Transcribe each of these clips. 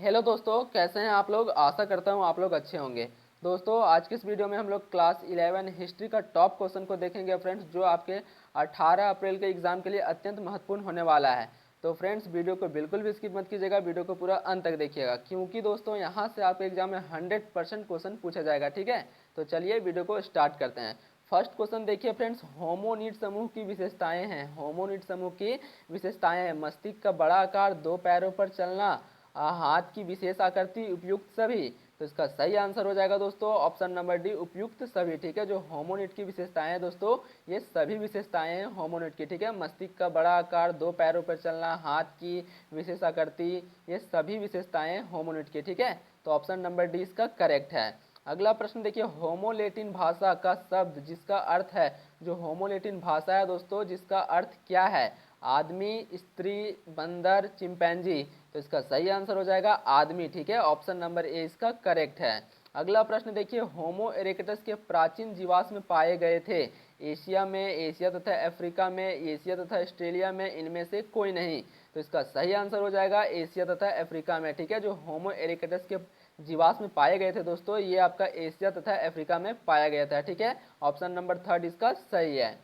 Hello दोस्तों, कैसे हैं आप लोग। आशा करता हूं आप लोग अच्छे होंगे। दोस्तों, आज की इस वीडियो में हम लोग क्लास 11 हिस्ट्री का टॉप क्वेश्चन को देखेंगे फ्रेंड्स, जो आपके 18 अप्रैल के एग्जाम के लिए अत्यंत महत्वपूर्ण होने वाला है। तो फ्रेंड्स, वीडियो को बिल्कुल भी स्किप मत कीजिएगा, वीडियो को पूरा अंत तक देखिएगा, क्योंकि दोस्तों यहाँ से आपके एग्जाम में 100% क्वेश्चन पूछा जाएगा। ठीक है, तो चलिए वीडियो को स्टार्ट करते हैं। फर्स्ट क्वेश्चन देखिए फ्रेंड्स, होमोनिड समूह की विशेषताएं हैं। होमोनिड समूह की विशेषताएं हैं: मस्तिष्क का बड़ा आकार, दो पैरों पर चलना, हाथ की विशेष आकृति, उपयुक्त सभी। तो इसका सही आंसर हो जाएगा दोस्तों ऑप्शन नंबर डी, उपयुक्त सभी। ठीक है, जो होमोनिड की विशेषताएं हैं दोस्तों, ये सभी विशेषताएं हैं होमोनिड की। ठीक है, मस्तिष्क का बड़ा आकार, दो पैरों पर चलना, हाथ की विशेष आकृति, ये सभी विशेषताएं होमोनिड की। ठीक है, तो ऑप्शन नंबर डी इसका करेक्ट है। अगला प्रश्न देखिए, होमोलेटिन भाषा का शब्द जिसका अर्थ है, जो होमोलेटिन भाषा है दोस्तों, जिसका अर्थ क्या है? आदमी, स्त्री, बंदर, चिंपैंजी। तो इसका सही आंसर हो जाएगा आदमी। ठीक है, ऑप्शन नंबर ए इसका करेक्ट है। अगला प्रश्न देखिए, होमो इरेक्टस के प्राचीन जीवाश्म पाए गए थे एशिया में, एशिया तथा अफ्रीका में, एशिया तथा ऑस्ट्रेलिया में, इनमें से कोई नहीं। तो इसका सही आंसर हो जाएगा एशिया तथा अफ्रीका में। ठीक है, जो होमो इरेक्टस के जीवाश्म पाए गए थे दोस्तों, ये आपका एशिया तथा अफ्रीका में पाया गया था। ठीक है, ऑप्शन नंबर थर्ड इसका सही है।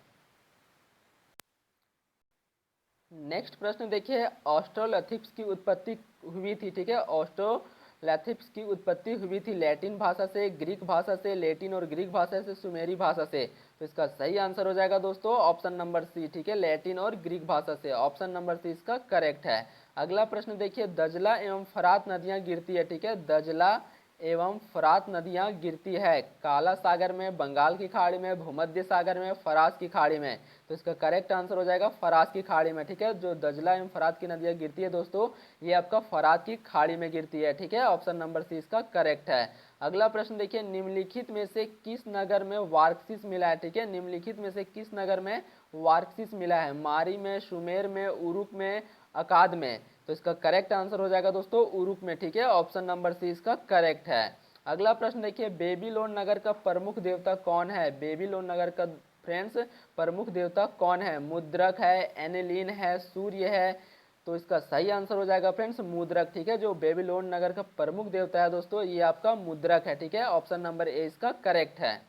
नेक्स्ट प्रश्न देखिए, ऑस्ट्रोलैथिक्स की उत्पत्ति हुई थी। ठीक है, ऑस्ट्रोलैथिक्स की उत्पत्ति हुई थी लैटिन भाषा से, ग्रीक भाषा से, लैटिन और ग्रीक भाषा से, सुमेरी भाषा से। तो इसका सही आंसर हो जाएगा दोस्तों ऑप्शन नंबर सी। ठीक है, लैटिन और ग्रीक भाषा से, ऑप्शन नंबर सी इसका करेक्ट है। अगला प्रश्न देखिए, दजला एवं फरात नदियां गिरती है। ठीक है, दजला एवं फरात नदियां गिरती है काला सागर में, बंगाल की खाड़ी में, भूमध्य सागर में, फरास की खाड़ी में। तो इसका करेक्ट आंसर हो जाएगा फरास की खाड़ी में। ठीक है, जो दजला एवं फरात की नदियां गिरती है दोस्तों, ये आपका फरात की खाड़ी में गिरती है। ठीक है, ऑप्शन नंबर सी इसका करेक्ट है। अगला प्रश्न देखिए, निम्नलिखित में से किस नगर में वार्कसीस मिला है? ठीक है, निम्नलिखित में से किस नगर में वार्कसीस मिला है? मारी में, सुमेर में, उरुक में, अकाद में। तो इसका करेक्ट आंसर हो जाएगा दोस्तों उरुक में। ठीक है, ऑप्शन नंबर सी इसका करेक्ट है। अगला प्रश्न देखिए, बेबीलोन नगर का प्रमुख देवता कौन है? बेबीलोन नगर का फ्रेंड्स प्रमुख देवता कौन है? मुद्रक है, एनेलिन है, सूर्य है। तो इसका सही आंसर हो जाएगा फ्रेंड्स मुद्रक। ठीक है, जो बेबीलोन नगर का प्रमुख देवता है दोस्तों, ये आपका मुद्रक है। ठीक है, ऑप्शन नंबर ए इसका करेक्ट है।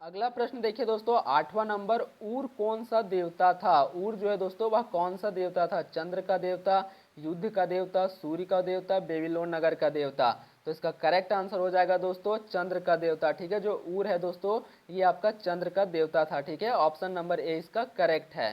अगला प्रश्न देखिए दोस्तों, 8वां नंबर, ऊर कौन सा देवता था? ऊर जो है दोस्तों, वह कौन सा देवता था? चंद्र का देवता, युद्ध का देवता, सूर्य का देवता, बेबीलोन नगर का देवता। तो इसका करेक्ट आंसर हो जाएगा दोस्तों चंद्र का देवता। ठीक है, जो ऊर है दोस्तों, ये आपका चंद्र का देवता था। ठीक है, ऑप्शन नंबर ए इसका करेक्ट है।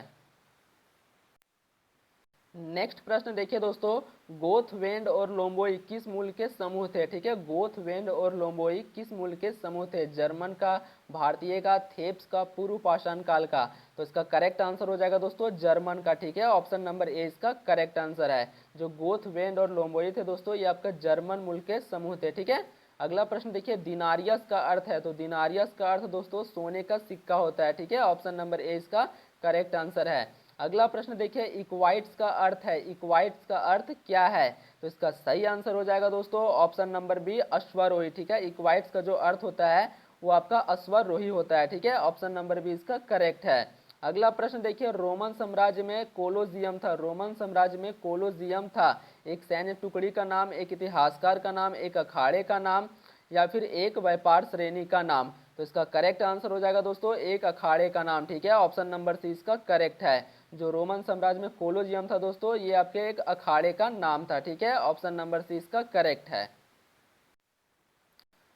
नेक्स्ट प्रश्न देखिए दोस्तों, गोथ, वेंड और लोम्बोई किस मूल के समूह थे? ठीक है, गोथ, वेंड और लोम्बोई किस मूल के समूह थे? जर्मन का, भारतीय का, थेप्स का, पूर्व पाषाण काल का। तो इसका करेक्ट आंसर हो जाएगा दोस्तों जर्मन का। ठीक है, ऑप्शन नंबर ए इसका करेक्ट आंसर है। जो गोथ, वेंड और लोम्बोई थे दोस्तों, ये आपका जर्मन मूल के समूह थे। ठीक है, अगला प्रश्न देखिए, दिनारियस का अर्थ है, तो दिनारियस का अर्थ दोस्तों सोने का सिक्का होता है। ठीक है, ऑप्शन नंबर ए इसका करेक्ट आंसर है। अगला प्रश्न देखिए, इक्वाइट्स का अर्थ है, इक्वाइट्स का अर्थ क्या है? तो इसका सही आंसर हो जाएगा दोस्तों ऑप्शन नंबर बी, अश्वारोही। ठीक है, इक्वाइट्स का जो अर्थ होता है वो आपका अश्वारोही होता है। ठीक है, ऑप्शन नंबर बी इसका करेक्ट है। अगला प्रश्न देखिए, रोमन साम्राज्य में कोलोजियम था, रोमन साम्राज्य में कोलोजियम था, एक सैन्य टुकड़ी का नाम, एक इतिहासकार का नाम, एक अखाड़े का नाम, या फिर एक व्यापार श्रेणी का नाम। तो इसका करेक्ट आंसर हो जाएगा दोस्तों एक अखाड़े का नाम। ठीक है, ऑप्शन नंबर सी इसका करेक्ट है। जो रोमन साम्राज्य में कोलोजियम था दोस्तों, ये आपके एक अखाड़े का नाम था। ठीक है, ऑप्शन नंबर सी इसका करेक्ट है।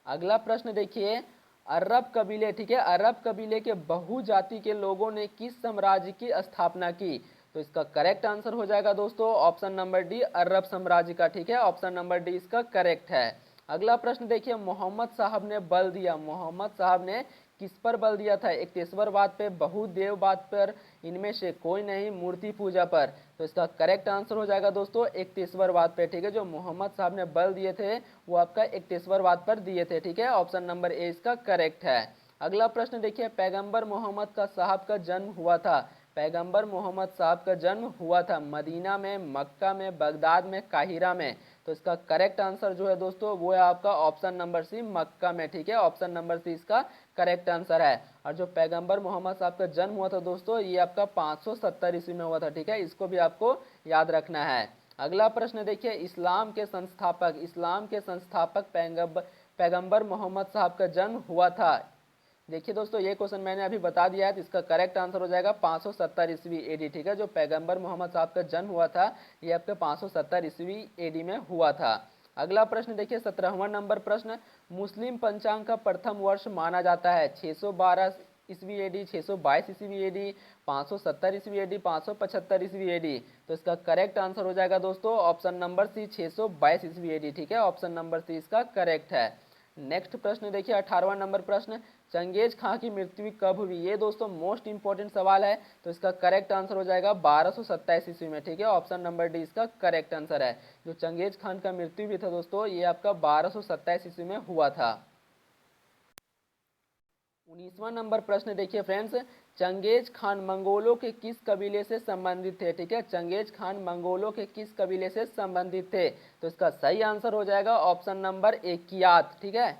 अगला प्रश्न देखिए, अरब कबीले, ठीक है, अरब कबीले के बहुजाति के लोगों ने किस साम्राज्य की स्थापना की? तो इसका करेक्ट आंसर हो जाएगा दोस्तों ऑप्शन नंबर डी, अरब साम्राज्य का। ठीक है, ऑप्शन नंबर डी इसका करेक्ट है। अगला प्रश्न देखिए, मोहम्मद साहब ने बल दिया, मोहम्मद साहब ने किस पर बल दिया था? एकतेश्वरवाद पे, बहुदेववाद पर, इनमें से कोई नहीं, मूर्ति पूजा पर। तो इसका करेक्ट आंसर हो जाएगा दोस्तों एकतेश्वरवाद पे। ठीक है, जो मोहम्मद साहब ने बल दिए थे वो आपका एकतेश्वरवाद पर दिए थे। ठीक है, ऑप्शन नंबर ए इसका करेक्ट है। अगला प्रश्न देखिए, पैगंबर मोहम्मद का साहब का जन्म हुआ था, पैगंबर मोहम्मद साहब का जन्म हुआ था मदीना में, मक्का में, बगदाद में, काहिरा में। तो इसका करेक्ट आंसर जो है दोस्तों वो है आपका ऑप्शन नंबर सी, मक्का में। ठीक है, ऑप्शन नंबर सी इसका करेक्ट आंसर है। और जो पैगंबर मोहम्मद साहब का जन्म हुआ था दोस्तों, ये आपका 570 ईस्वी में हुआ था। ठीक है, इसको भी आपको याद रखना है। अगला प्रश्न देखिए, इस्लाम के संस्थापक पैगंबर मोहम्मद साहब का जन्म हुआ था। देखिए दोस्तों, ये क्वेश्चन मैंने अभी बता दिया है, तो इसका करेक्ट आंसर हो जाएगा 570 ईस्वी एडी। ठीक है, जो पैगंबर मोहम्मद साहब का जन्म हुआ था ये आपके 570 ईस्वी एडी में हुआ था। अगला प्रश्न देखिए, 17वां नंबर प्रश्न, मुस्लिम पंचांग का प्रथम वर्ष माना जाता है 612 ईस्वी एडी, 622 ईस्वी एडी, 570 ईस्वी एडी, 575 ईस्वी एडी। तो इसका करेक्ट आंसर हो जाएगा दोस्तों ऑप्शन नंबर सी, 622 ईस्वी एडी। ठीक है, ऑप्शन नंबर सी इसका करेक्ट है। नेक्स्ट प्रश्न देखिए, 18वां नंबर प्रश्न, चंगेज खां की मृत्यु कब हुई? ये दोस्तों मोस्ट इंपॉर्टेंट सवाल है, तो इसका करेक्ट आंसर हो जाएगा 1227 ईस्वी में। ठीक है, ऑप्शन नंबर डी इसका करेक्ट आंसर है। जो चंगेज खान का मृत्यु भी था दोस्तों, ये आपका 1227 ईस्वी में हुआ था। 19वां नंबर प्रश्न देखिए फ्रेंड्स, चंगेज खान मंगोलों के किस कबीले से संबंधित थे? ठीक है, चंगेज खान मंगोलों के किस कबीले से संबंधित थे? तो इसका सही आंसर हो जाएगा ऑप्शन नंबर ए, कियात। ठीक है,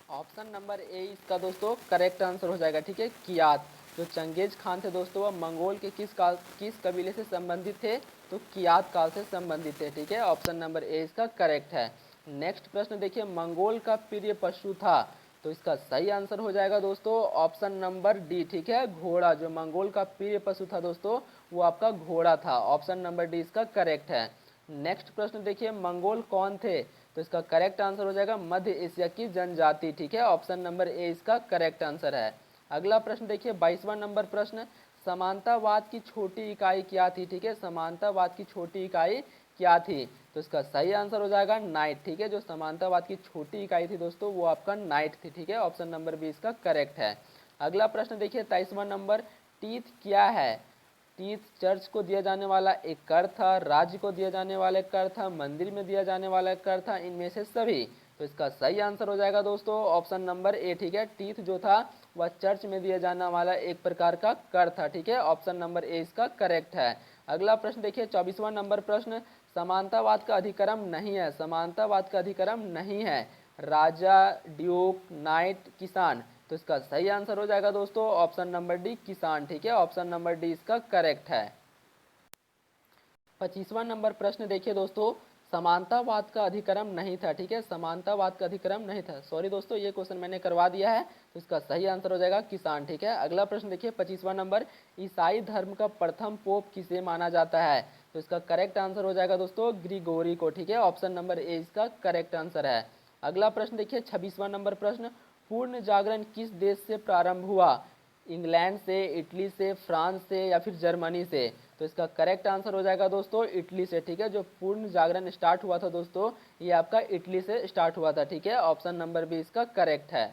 ऑप्शन नंबर ए इसका दोस्तों करेक्ट आंसर हो जाएगा। ठीक है, कियात। जो चंगेज खान थे दोस्तों, वह मंगोल के किस कबीले से संबंधित थे? तो कियात काल से संबंधित थे। ठीक है, ऑप्शन नंबर ए इसका करेक्ट है। नेक्स्ट प्रश्न देखिए, मंगोल का प्रिय पशु था? तो इसका सही आंसर हो जाएगा दोस्तों ऑप्शन नंबर डी। ठीक है, घोड़ा। जो मंगोल का प्रिय पशु था दोस्तों, वो आपका घोड़ा था। ऑप्शन नंबर डी इसका करेक्ट है। नेक्स्ट प्रश्न देखिए, मंगोल कौन थे? तो इसका करेक्ट आंसर हो जाएगा मध्य एशिया की जनजाति। ठीक है, ऑप्शन नंबर ए इसका करेक्ट आंसर है। अगला प्रश्न देखिए, 22वां नंबर प्रश्न, समानतावाद की छोटी इकाई क्या थी? ठीक है, समानतावाद की छोटी इकाई क्या थी? तो इसका सही आंसर हो जाएगा नाइट। ठीक है, जो समानतावाद की छोटी इकाई थी दोस्तों, वो आपका नाइट थी। ठीक है, ऑप्शन नंबर बी इसका करेक्ट है। अगला प्रश्न देखिए, 23वां नंबर, टीथ क्या है? तीर्थ चर्च को दिया जाने वाला एक कर था, राज्य को दिया जाने वाला एक कर था, मंदिर में दिया जाने वाला एक कर था, इनमें से सभी। तो इसका सही आंसर हो जाएगा दोस्तों ऑप्शन नंबर ए। ठीक है, तीर्थ जो था वह चर्च में दिया जाने वाला एक प्रकार का कर था। ठीक है, ऑप्शन नंबर ए इसका करेक्ट है। अगला प्रश्न देखिए, 24वां नंबर प्रश्न, समानतावाद का अधिक्रम नहीं है? समानतावाद का अधिक्रम नहीं है राजा, ड्यूक, नाइट, किसान। तो इसका सही आंसर हो जाएगा दोस्तों ऑप्शन नंबर डी, किसान। ठीक है, ऑप्शन नंबर डी इसका करेक्ट है। 25वां नंबर प्रश्न देखिए दोस्तों, समानतावाद का अधिक्रम नहीं था। ठीक है, समानतावाद का अधिक्रम नहीं था। सॉरी दोस्तों, ये क्वेश्चन मैंने करवा दिया है, तो इसका सही आंसर हो जाएगा किसान। ठीक है, अगला प्रश्न देखिए, 25वां नंबर, ईसाई धर्म का प्रथम पोप किसे माना जाता है? तो इसका करेक्ट आंसर हो जाएगा दोस्तों ग्रिगोरी को। ठीक है, ऑप्शन नंबर ए इसका करेक्ट आंसर है। अगला प्रश्न देखिए, 26वां नंबर प्रश्न, पूर्ण जागरण किस देश से प्रारंभ हुआ? इंग्लैंड से, इटली से, फ्रांस से या फिर जर्मनी से? तो इसका करेक्ट आंसर हो जाएगा दोस्तों इटली से। ठीक है, जो पूर्ण जागरण स्टार्ट हुआ था दोस्तों, ये आपका इटली से स्टार्ट हुआ था। ठीक है, ऑप्शन नंबर बी इसका करेक्ट है।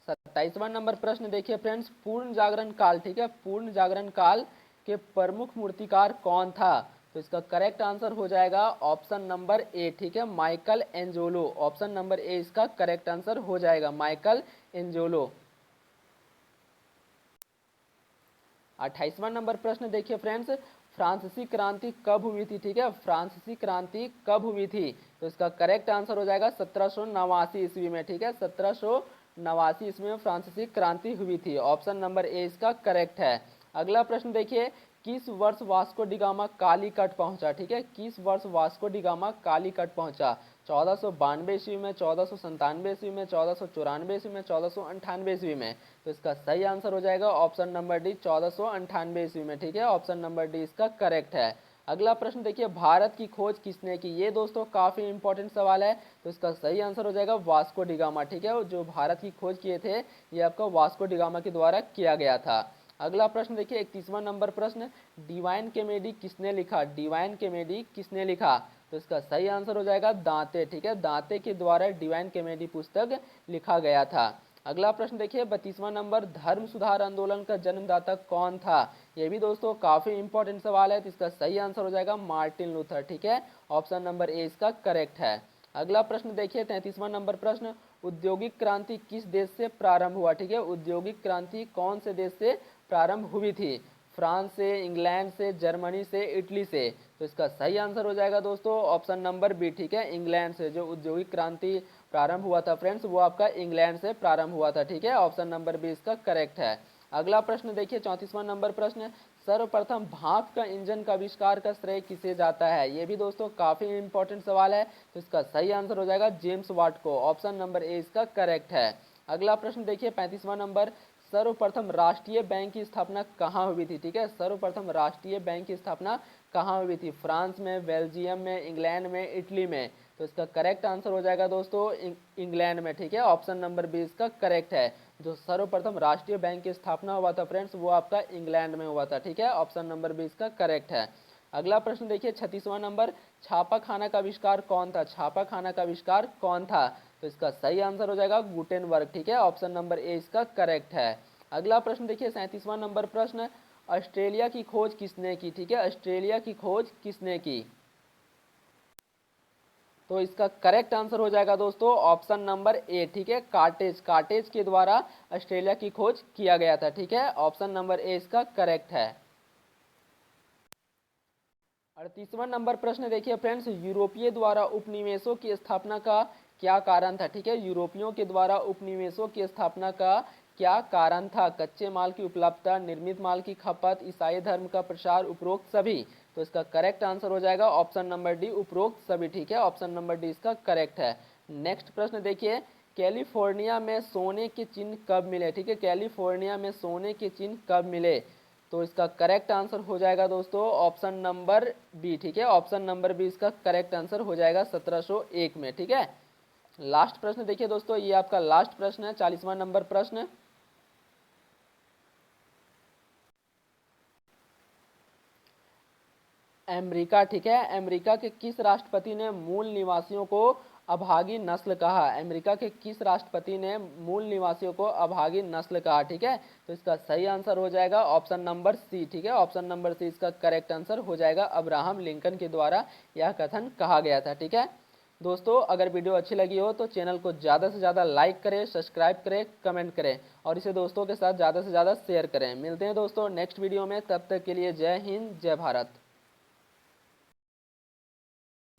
27वां नंबर प्रश्न देखिए फ्रेंड्स, पूर्ण जागरण काल, ठीक है, पूर्ण जागरण काल के प्रमुख मूर्तिकार कौन था? तो इसका करेक्ट आंसर हो जाएगा ऑप्शन नंबर ए। ठीक है, Michael Angelo. Option number A इसका करेक्ट आंसर हो जाएगा, माइकल एंजेलो। 28वां नंबर प्रश्न देखिए फ्रेंड्स, फ्रांसीसी क्रांति कब हुई थी? ठीक है, फ्रांसीसी क्रांति कब हुई थी? तो इसका करेक्ट आंसर हो जाएगा 1789 ईस्वी में। ठीक है, 1789 ईस्वी में फ्रांसीसी क्रांति हुई थी। ऑप्शन नंबर ए इसका करेक्ट है। अगला प्रश्न देखिए, किस वर्ष वास्को डी गामा कालीकट पहुंचा? ठीक है, किस वर्ष वास्को डी गामा कालीकट पहुंचा? 1492 ईस्वी में, 1497 ईस्वी में, 1494 ईस्वी में, 1498 ईस्वी में? तो इसका सही आंसर हो जाएगा ऑप्शन नंबर डी, 1498 ईस्वी में। ठीक है, ऑप्शन नंबर डी इसका करेक्ट है। अगला प्रश्न देखिए, भारत की खोज किसने की? ये दोस्तों काफी इंपॉर्टेंट सवाल है, तो इसका सही आंसर हो जाएगा वास्को डी गामा। ठीक है, जो भारत की खोज किए थे, ये आपका वास्को डी गामा के द्वारा किया गया था। अगला प्रश्न देखिए, 31वां नंबर प्रश्न, डिवाइन कॉमेडी किसने लिखा? डिवाइन कॉमेडी किसने लिखा? तो इसका सही आंसर हो जाएगा दांते। ठीक है, दांते के द्वारा डिवाइन कॉमेडी पुस्तक लिखा गया था। अगला प्रश्न देखिए, 32वां नंबर, धर्म सुधार आंदोलन का जन्मदाता कौन था? ये भी दोस्तों काफी इंपॉर्टेंट सवाल है, तो इसका सही आंसर हो जाएगा मार्टिन लूथर। ठीक है, ऑप्शन नंबर ए इसका करेक्ट है। अगला प्रश्न देखिए, 33वां नंबर प्रश्न, औद्योगिक क्रांति किस देश से प्रारंभ हुआ? ठीक है, औद्योगिक क्रांति कौन से देश से प्रारंभ हुई थी? फ्रांस से, इंग्लैंड से, जर्मनी से, इटली से? तो इसका सही आंसर हो जाएगा दोस्तों ऑप्शन नंबर बी। ठीक है, इंग्लैंड से जो औद्योगिक क्रांति प्रारंभ हुआ था फ्रेंड्स, वो आपका इंग्लैंड से प्रारंभ हुआ था। ठीक है, ऑप्शन नंबर बी इसका करेक्ट है। अगला प्रश्न देखिए, 34वां नंबर प्रश्न, सर्वप्रथम भाप का इंजन का आविष्कार का श्रेय किसे जाता है? ये भी दोस्तों काफी इंपॉर्टेंट सवाल है, तो इसका सही आंसर हो जाएगा जेम्स वाट को। ऑप्शन नंबर ए इसका करेक्ट है। अगला प्रश्न देखिए 35वां नंबर, सर्वप्रथम राष्ट्रीय बैंक की स्थापना कहाँ हुई थी? ठीक है, सर्वप्रथम राष्ट्रीय बैंक की स्थापना कहाँ हुई थी? फ्रांस में, बेल्जियम में, इंग्लैंड में, इटली में? तो इसका करेक्ट आंसर हो जाएगा दोस्तों इंग्लैंड में। ठीक है, ऑप्शन नंबर बी इसका करेक्ट है। जो सर्वप्रथम राष्ट्रीय बैंक की स्थापना हुआ था फ्रेंड्स, वो आपका इंग्लैंड में हुआ था। ठीक है, ऑप्शन नंबर बी इसका करेक्ट है। अगला प्रश्न देखिए 36वां नंबर, छापा खाना का आविष्कार कौन था? छापा खाना का आविष्कार कौन था? तो इसका सही आंसर हो जाएगा गुटेनबर्ग। ठीक है, ऑप्शन नंबर ए इसका करेक्ट है। अगला प्रश्न देखिए 37वां नंबर प्रश्न, ऑस्ट्रेलिया की खोज किसने की? ठीक है, ऑस्ट्रेलिया की खोज किसने की? तो इसका करेक्ट आंसर हो जाएगा दोस्तों ऑप्शन नंबर ए। ठीक है, कार्टेज, कार्टेज के द्वारा ऑस्ट्रेलिया की खोज किया गया था। ठीक है, ऑप्शन नंबर ए इसका करेक्ट है। 38वां नंबर प्रश्न देखिए फ्रेंड्स, यूरोपीय द्वारा उपनिवेशों की स्थापना का क्या कारण था? ठीक है, यूरोपियों के द्वारा उपनिवेशों की स्थापना का क्या कारण था? कच्चे माल की उपलब्धता, निर्मित माल की खपत, ईसाई धर्म का प्रसार, उपरोक्त सभी? तो इसका करेक्ट आंसर हो जाएगा ऑप्शन नंबर डी, उपरोक्त सभी। ठीक है, ऑप्शन नंबर डी इसका करेक्ट है। नेक्स्ट प्रश्न देखिए, कैलिफोर्निया में सोने के चिन्ह कब मिले? ठीक है, कैलिफोर्निया में सोने के चिन्ह कब मिले? तो इसका करेक्ट आंसर हो जाएगा दोस्तों ऑप्शन नंबर बी। ठीक है, ऑप्शन नंबर बी इसका करेक्ट आंसर हो जाएगा 1701 में। ठीक है, लास्ट प्रश्न देखिए दोस्तों, ये आपका लास्ट प्रश्न है, 40वां नंबर प्रश्न, अमेरिका। ठीक है, अमेरिका के किस राष्ट्रपति ने मूल निवासियों को अभागी नस्ल कहा? अमेरिका के किस राष्ट्रपति ने मूल निवासियों को अभागी नस्ल कहा? ठीक है, तो इसका सही आंसर हो जाएगा ऑप्शन नंबर सी। ठीक है, ऑप्शन नंबर सी इसका करेक्ट आंसर हो जाएगा, अब्राहम लिंकन के द्वारा यह कथन कहा गया था। ठीक है दोस्तों, अगर वीडियो अच्छी लगी हो तो चैनल को ज़्यादा से ज़्यादा लाइक करें, सब्सक्राइब करें, कमेंट करें और इसे दोस्तों के साथ ज़्यादा से ज़्यादा शेयर करें। मिलते हैं दोस्तों नेक्स्ट वीडियो में, तब तक के लिए जय हिंद, जय भारत।